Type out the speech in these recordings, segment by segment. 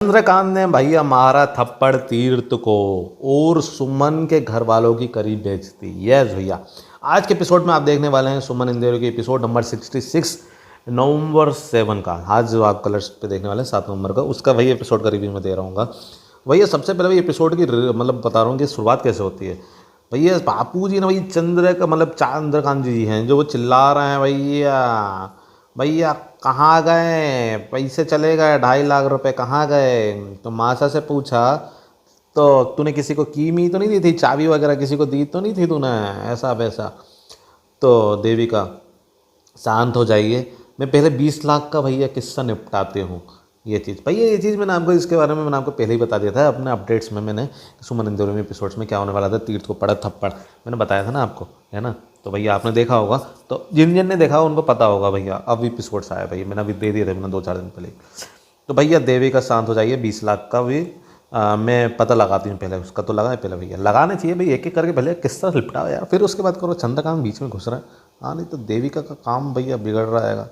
चंद्रकांत ने भैया मारा थप्पड़ तीर्थ को और सुमन के घर वालों की करी बेइज्जती। यस भैया, आज के एपिसोड में आप देखने वाले हैं सुमन इंदेरो की एपिसोड नंबर 66 नवंबर 7 का। आज जो आप कलर्स पे देखने वाले हैं 7 नवंबर का, उसका वही एपिसोड का रिव्यू मैं दे रहा हूँ। भैया सबसे पहले वही एपिसोड की मतलब बता रहा हूँ कि शुरुआत कैसे होती है। भैया बापू जी ना भैया चंद्रकांत जी हैं जो वो चिल्ला रहे हैं, भैया भैया कहाँ गए, पैसे चले गए 2.5 लाख रुपए कहाँ गए। तो मासा से पूछा तो तूने किसी को कीमी तो नहीं दी थी, चाबी वगैरह किसी को दी तो नहीं थी तूने, ऐसा वैसा। तो देविका शांत हो जाइए, मैं पहले 20 लाख का भैया किस्सा निपटाती हूँ। ये चीज़ भैया, ये चीज़ मैंने आपको इसके बारे में मैंने आपको पहले ही बता दिया था अपने अपडेट्स में। मैंने सुमन इंदौर में एपिसोड्स में क्या होने वाला था, तीर्थ को पड़ा थप्पड़ मैंने बताया था ना आपको, है ना। तो भैया आपने देखा होगा, तो जिन जिन ने देखा उनको पता होगा भैया। अब एपिसोड्स आया भैया, मैंने अभी दे दिए थे मैंने 2-4 दिन पहले। तो भैया देविका शांत हो जाइए, 20 लाख का भी मैं पता लगाती हूँ। पहले उसका तो लगा है, पहले भैया लगाने चाहिए भैया, एक एक करके पहले किस्सा निपटाओ यार, फिर उसके बाद करो। चंद्रकांत बीच में घुस रहा है, हाँ नहीं तो देविका का काम भैया बिगड़ रहेगा।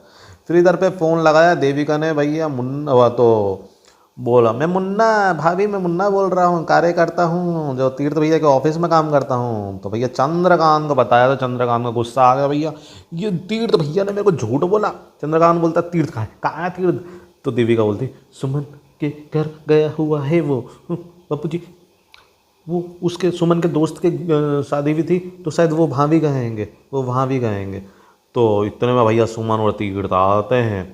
फिर इधर पे फ़ोन लगाया देविका ने भैया, मुन्ना हुआ तो बोला मैं मुन्ना भाभी, मैं मुन्ना बोल रहा हूँ, कार्यकर्ता हूँ जो तीर्थ भैया के ऑफिस में काम करता हूँ। तो भैया चंद्रकांत को बताया, तो चंद्रकांत का गुस्सा आ गया, भैया ये तीर्थ भैया ने मेरे को झूठ बोला। चंद्रकांत बोलता तीर्थ कहाँ है तीर्थ। तो देविका बोलती सुमन के घर गया हुआ है वो बापू जी, वो उसके सुमन के दोस्त के शादी भी थी तो शायद वो वहाँ भी गएंगे, वो वहाँ भी गएंगे। तो इतने में भैया सुमन और तीर्थ आते हैं।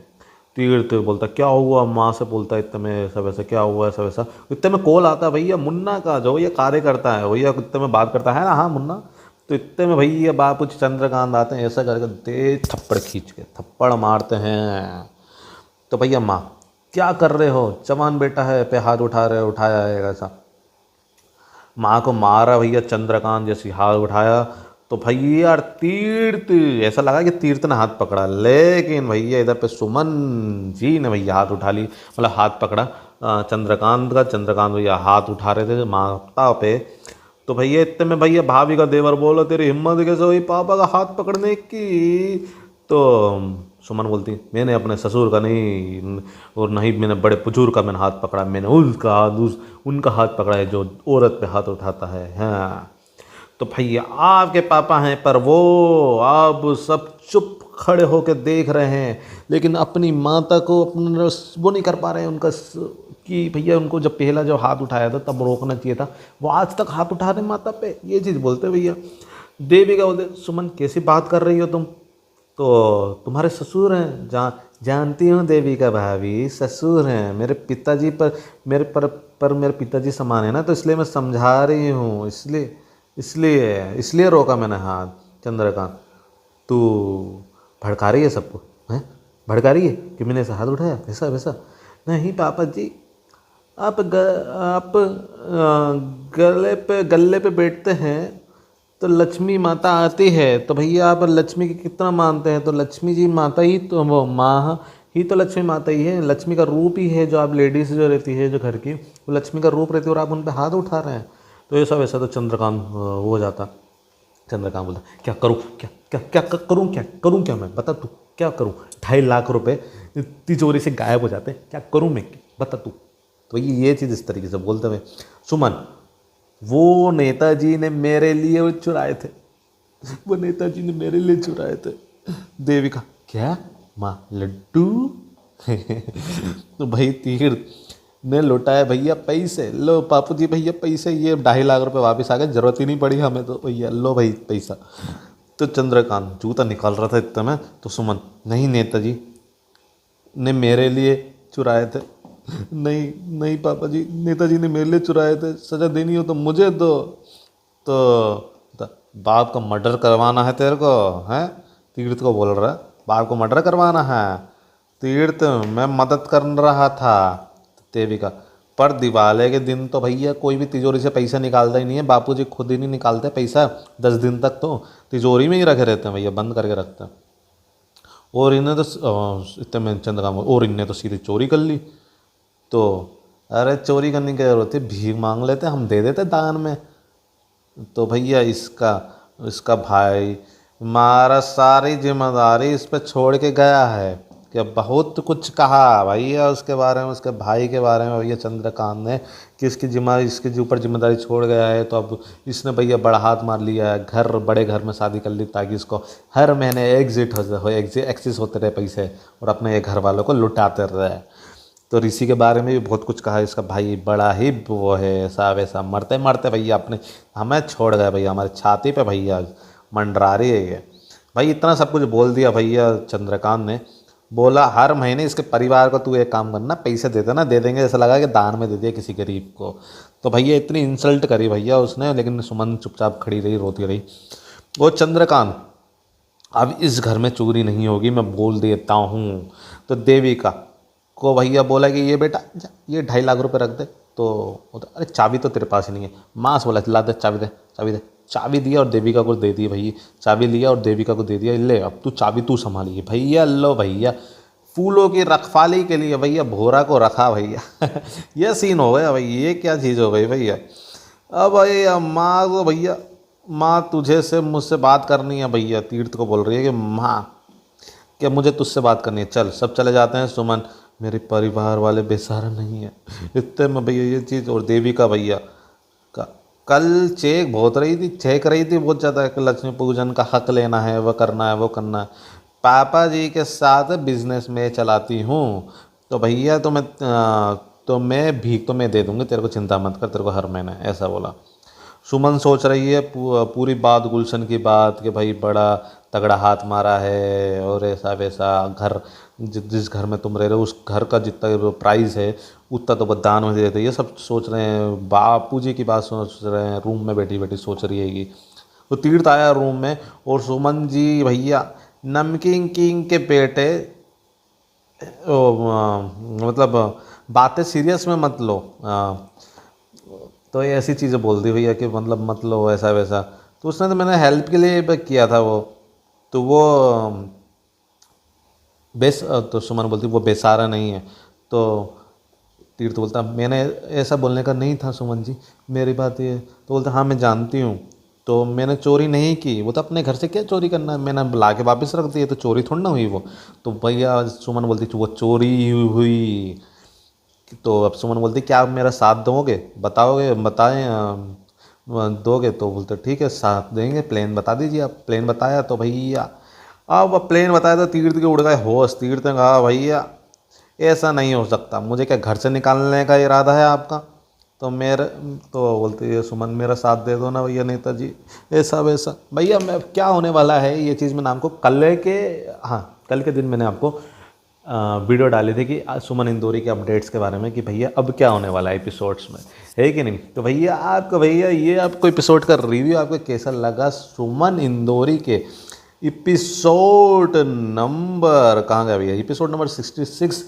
तीर्थ बोलता क्या हुआ, माँ से बोलता इतने में ऐसा वैसा, क्या हुआ ऐसा वैसा। इतने में कॉल आता है भैया मुन्ना का, जो ये कार्य करता है भैया, इतने में बात करता है ना, हाँ मुन्ना। तो इतने में भैया बापू चंद्रकांत आते हैं, ऐसा करके तेज थप्पड़ खींच के थप्पड़ मारते हैं। तो भैया माँ क्या कर रहे हो, जवान बेटा है पे हाथ उठा रहे हो, उठाया है ऐसा। माँ को मारा भैया चंद्रकांत, जैसे हाथ उठाया तो भैया तीर्थ, ऐसा लगा कि तीर्थ ने हाथ पकड़ा, लेकिन भैया इधर पे सुमन जी ने भैया हाथ उठा ली, मतलब हाथ पकड़ा चंद्रकांत का। चंद्रकांत भैया हाथ उठा रहे थे माता पे। तो भैया इतने में भैया भाभी का देवर बोला तेरी हिम्मत कैसे हुई पापा का हाथ पकड़ने की। तो सुमन बोलती मैंने अपने ससुर का नहीं, और नहीं मैंने बड़े बुजुर्ग का मैंने हाथ पकड़ा, मैंने उसका हाथ उनका हाथ पकड़ा है जो औरत पे हाथ उठाता है। हाँ तो भैया आपके पापा हैं, पर वो अब सब चुप खड़े होकर देख रहे हैं, लेकिन अपनी माता को अपना वो नहीं कर पा रहे हैं उनका कि भैया उनको जब पहला जो हाथ उठाया था तब रोकना चाहिए था, वो आज तक हाथ उठा रहे माता पे। ये चीज़ बोलते भैया। देविका बोलते सुमन कैसी बात कर रही हो तुम, तो तुम्हारे ससुर हैं, जानती हूँ देविका भाभी, ससुर हैं मेरे पिताजी पर, मेरे पिताजी समान है ना, तो इसलिए मैं समझा रही हूँ, इसलिए इसलिए इसलिए रोका मैंने हाथ। चंद्रकांत तू भड़का रही है सबको, हैं भड़का रही है कि मैंने ऐसा हाथ उठाया ऐसा वैसा। नहीं पापा जी, आप गले पे बैठते हैं तो लक्ष्मी माता आती है, तो भैया आप लक्ष्मी की कितना मानते हैं, तो लक्ष्मी जी माता ही तो, वो माँ ही तो लक्ष्मी माता ही है, लक्ष्मी का रूप ही है। जो आप लेडीज़ जो रहती है जो घर की, वो लक्ष्मी का रूप रहती है और आप उन पर हाथ उठा रहे हैं। तो ऐसा वैसा। तो चंद्रकांत हो जाता। चंद्रकांत बोलता क्या करूँ, क्या करूँ क्या मैं, बता तू क्या करूँ। 2.5 लाख रुपए तिजोरी से गायब हो जाते, क्या करूँ मैं, बता तू। तो ये चीज़ इस तरीके से बोलते हुए सुमन, वो नेताजी ने मेरे लिए वो चुराए थे, वो नेताजी ने मेरे लिए चुराए थे। देविका क्या माँ लड्डू तो भाई तीर्थ ने लौटाया भैया पैसे, लो पापू जी भैया पैसे, ये 2.5 लाख रुपए वापस आ गए, जरूरत ही नहीं पड़ी हमें तो भैया, लो भाई पैसा। तो चंद्रकांत जूता निकाल रहा था इतना में, तो सुमन नहीं नेताजी ने मेरे लिए चुराए थे। नहीं नहीं पापा जी, नेताजी ने मेरे लिए चुराए थे, सजा देनी हो तो मुझे दो। तो बाप का मर्डर करवाना है तेरे को, हैं तीर्थ को बोल रहा है बाप को मर्डर करवाना है। तीर्थ मैं मदद कर रहा था। देविका पर दिवाली के दिन तो भैया कोई भी तिजोरी से पैसा निकालता ही नहीं है, बापूजी खुद ही नहीं निकालते पैसा, 10 दिन तक तो तिजोरी में ही रखे रहते हैं भैया, बंद करके रखते हैं। और इन्हें तो इतने में चंद्रकांत, और इनने तो सीधी चोरी कर ली। तो अरे चोरी करने की जरूरत है, भीख मांग लेते हम दे देते दान में। तो भैया इसका इसका भाई मारा सारी जिम्मेदारी इस पे छोड़ के गया है, कि बहुत कुछ कहा भैया उसके बारे में, उसके भाई के बारे में भैया चंद्रकांत ने, कि इसके ऊपर जिम्मेदारी छोड़ गया है, तो अब इसने भैया बड़ा हाथ मार लिया है, बड़े घर में शादी कर ली ताकि इसको हर महीने एक्सिस होते रहे पैसे और अपने ये घर वालों को लुटाते रहे। तो ऋषि के बारे में भी बहुत कुछ कहा, इसका भाई बड़ा ही वो है, ऐसा वैसा, मरते मरते भैया अपने हमें छोड़ गए भैया, हमारे छाती पे भैया मंडरा रही है ये। भाई इतना सब कुछ बोल दिया भैया चंद्रकांत ने, बोला हर महीने इसके परिवार को तू एक काम करना, पैसे दे देना, दे देंगे, ऐसा लगा कि दान में दे दिया किसी गरीब को। तो भैया इतनी इंसल्ट करी भैया उसने, लेकिन सुमन चुपचाप खड़ी रही, रोती रही। वो चंद्रकांत, अब इस घर में चोरी नहीं होगी, मैं बोल देता हूँ। तो देविका को भैया बोला कि ये बेटा ये 2.5 लाख रुपए रख दे। तो अरे चाबी तो तेरे पास ही नहीं है। माँ से बोला ला दे चाबी, दे चाबी, दे चाबी दिया और देविका को दे दी भैया, चाबी लिया और देविका को दे दिया, ले अब तू चाबी तू संभालिए भैया। लो भैया फूलों की रखवाली के लिए भैया भोरा को रखा भैया ये सीन हो गया भाई, ये क्या चीज़ हो गई भैया। अब भैया माँ तो भैया, माँ तुझे से मुझसे बात करनी है भैया, तीर्थ को बोल रही है कि माँ क्या मुझे तुझसे बात करनी है, चल सब चले जाते हैं। सुमन मेरे परिवार वाले बेसहारा नहीं है इतने में भैया ये चीज़। और देविका भैया कल चेक बहुत रही थी, चेक रही थी बहुत ज़्यादा, लक्ष्मी पूजन का हक लेना है, वो करना है, वो करना है, पापा जी के साथ बिजनेस में चलाती हूँ, तो भैया तो मैं भीख तो मैं दे दूँगी तेरे को, चिंता मत कर, तेरे को हर महीने, ऐसा बोला। सुमन सोच रही है पूरी बात गुलशन की बात कि भाई बड़ा तगड़ा हाथ मारा है और ऐसा वैसा, घर जिस घर में तुम रह रहे हो उस घर का जितना प्राइस है उतना तो दान में दे देते, ये सब सोच रहे हैं। बापू जी की बात सोच रहे हैं, रूम में बैठी बैठी सोच रही है कि तो तीर्थ आया रूम में, और सुमन जी भैया नमकीन किंग के बेटे, मतलब बातें सीरियस में मत लो, तो ये ऐसी चीज़ें बोल दी भैया कि मतलब मत लो ऐसा वैसा। तो उसने तो मैंने हेल्प के लिए किया था वो, तो वो तो सुमन बोलती वो बेसारा नहीं है। तो तीर्थ बोलता मैंने ऐसा बोलने का नहीं था सुमन जी, मेरी बात ये। तो बोलता हाँ मैं जानती हूँ, तो मैंने चोरी नहीं की, वो तो अपने घर से क्या चोरी करना है, मैंने ला के वापस रख दी, तो चोरी थोड़ी ना हुई वो। तो भैया सुमन बोलती वो चोरी हुई। तो अब सुमन बोलती क्या आप मेरा साथ दोगे, बताओगे, बताएं दोगे। तो बोलते ठीक है साथ देंगे, प्लान बता दीजिए आप। प्लान बताया तो भैया, अब प्लान बताया तो तीर्थ के उड़ गए होश। तीर्थ ने कहा भैया ऐसा नहीं हो सकता, मुझे क्या घर से निकालने का इरादा है आपका, तो मेरे तो बोलते है सुमन मेरा साथ दे दो ना भैया नेताजी, ऐसा वैसा। भैया मैं क्या होने वाला है ये चीज़ मैंने आपको कल के दिन मैंने आपको वीडियो डाली थी कि सुमन इंदौरी के अपडेट्स के बारे में, कि भैया अब क्या होने वाला है एपिसोड्स में, है कि नहीं। तो भैया ये आपको एपिसोड का रिव्यू आपको कैसा लगा, सुमन इंदौरी के एपिसोड नंबर कहाँ गया भैया, एपिसोड नंबर 66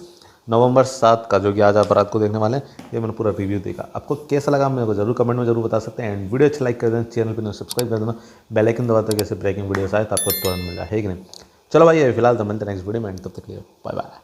नवंबर 7 का, जो कि आज आप रात को देखने वाले हैं। ये मैंने पूरा रिव्यू देखा, आपको कैसा लगा मेरे को जरूर कमेंट में जरूर बता सकते हैं। एंड वीडियो अच्छा लाइक कर देना, चैनल पर सब्सक्राइब कर देना, बेल आइकन दबाते कैसे ब्रेकिंग वीडियोस आए तो आपको तुरंत मिल जाए, है कि नहीं। चलो भाई फिलहाल तो मिलते हैं नेक्स्ट वीडियो में, तब तक के लिए बाय बाय।